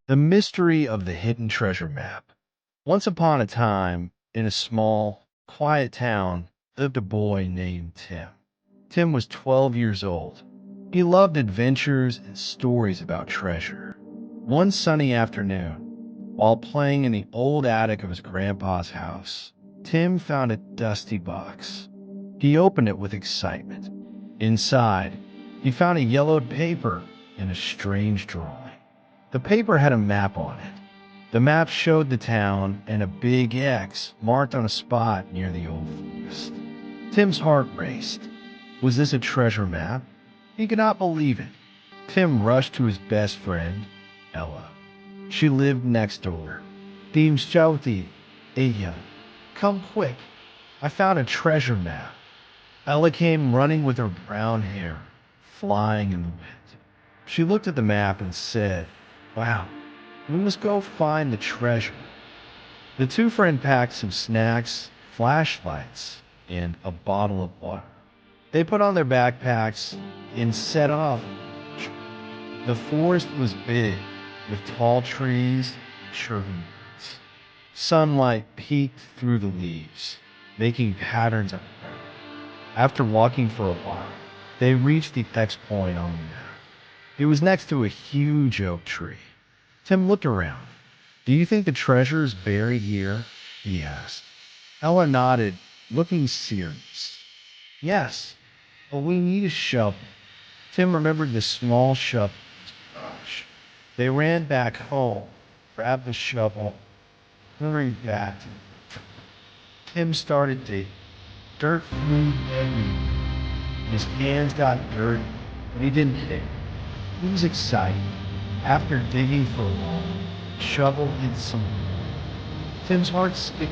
The mystery of the hidden treasure map. Once upon a time, in a small, quiet town, lived a boy named Tim. Tim was 12 years old. He loved adventures and stories about treasure. One sunny afternoon, while playing in the old attic of his grandpa's house, Tim found a dusty box. He opened it with excitement. Inside, he found a yellowed paper and a strange drawing. The paper had a map on it. The map showed the town and a big X marked on a spot near the old forest. Tim's heart raced. Was this a treasure map? He could not believe it. Tim rushed to his best friend, Ella. She lived next door. Team shouty, Aya, come quick. I found a treasure map. Ella came running with her brown hair flying in the wind. She looked at the map and said, wow, we must go find the treasure. The two friends packed some snacks, flashlights, and a bottle of water. They put on their backpacks and set off. The forest was big, with tall trees and shrubbery. Sunlight peeked through the leaves, making patterns on the ground. After walking for a while, they reached the X point on the map. It was next to a huge oak tree. Tim looked around. Do you think the treasure is buried here? He asked. Ella nodded, looking serious. Yes, but we need a shovel. Tim remembered the small shovel. Gosh. They ran back home, grabbed the shovel, hurried back. Tim started digging. Dirt flew everywhere. His hands got dirty, but he didn't care. He was excited. After digging for a while, the shovel hit some. Tim's heart skipped.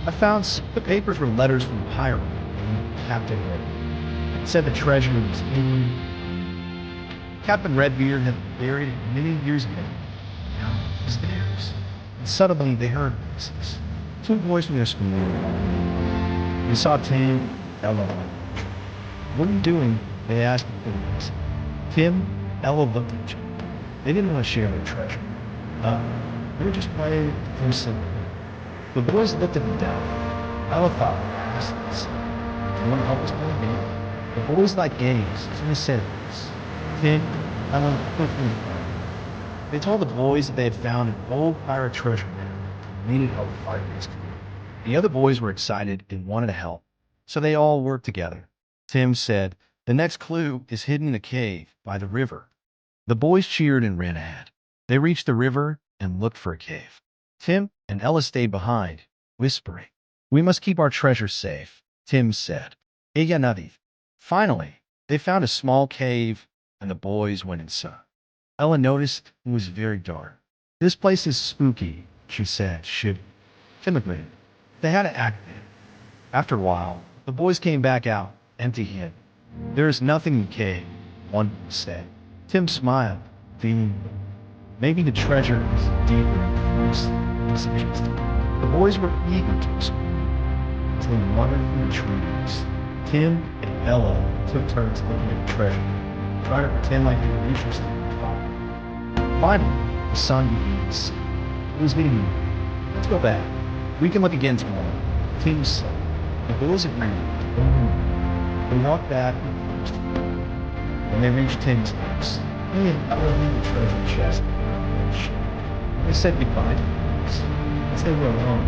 I found the papers were letters from Pirate and Captain Red. It said the treasure was in. Captain Redbeard had buried it many years ago. Now it was theirs. And suddenly they heard voices. Two boys from their school. They saw Tim, Ella. What are you doing? They asked the boys. Tim, Ella looked at each other. They didn't want to share their treasure. They were just playing for simple. The boys looked at the devil. Ella thought, this. You want to help us play a game? The boys like games, so they said this. Tim, Ella, quickly. They told the boys that they had found an old pirate treasure map and needed help fighting this. The other boys were excited and wanted to help, so they all worked together. Tim said, the next clue is hidden in a cave by the river. The boys cheered and ran ahead. They reached the river and looked for a cave. Tim and Ella stayed behind, whispering. We must keep our treasure safe, Tim said. Ella nodded. Finally, they found a small cave and the boys went inside. Ella noticed it was very dark. This place is spooky, she said, shivering. Timidly, they had to act it. After a while, the boys came back out, empty-handed. There is nothing in the cave, one said. Tim smiled, feeling maybe the treasure is deeper than this. The boys were eager to explore. As they wandered through the trees, Tim and Ella took turns looking at the treasure, trying to pretend like they were interested in the topic. Finally, the sun began to set. It was evening. Let's go back. We can look again tomorrow. Tim said. The boys agreed. They walked back when they reached Tim's house. He and Ella leave the treasure chest. They said goodbye to them. As they were alone,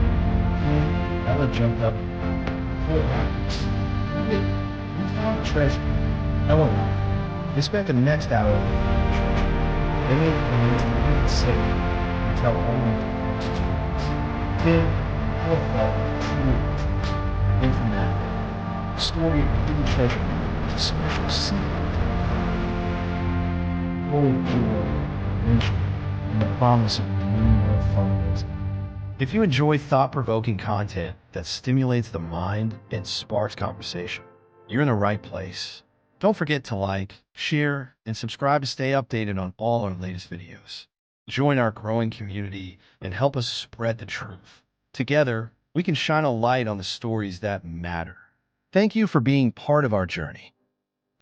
Ella jumped up. What happened? We found the treasure. Ella laughed. They spent the next hour looking for the treasure. They made plans to keep it safe and tell only the stories. Tim, Ella, and from that, the story of the hidden treasure is a special secret. Full of joy, adventure, and the promise of new world fundraising. If you enjoy thought-provoking content that stimulates the mind and sparks conversation, you're in the right place. Don't forget to like, share, and subscribe to stay updated on all our latest videos. Join our growing community and help us spread the truth. Together, we can shine a light on the stories that matter. Thank you for being part of our journey.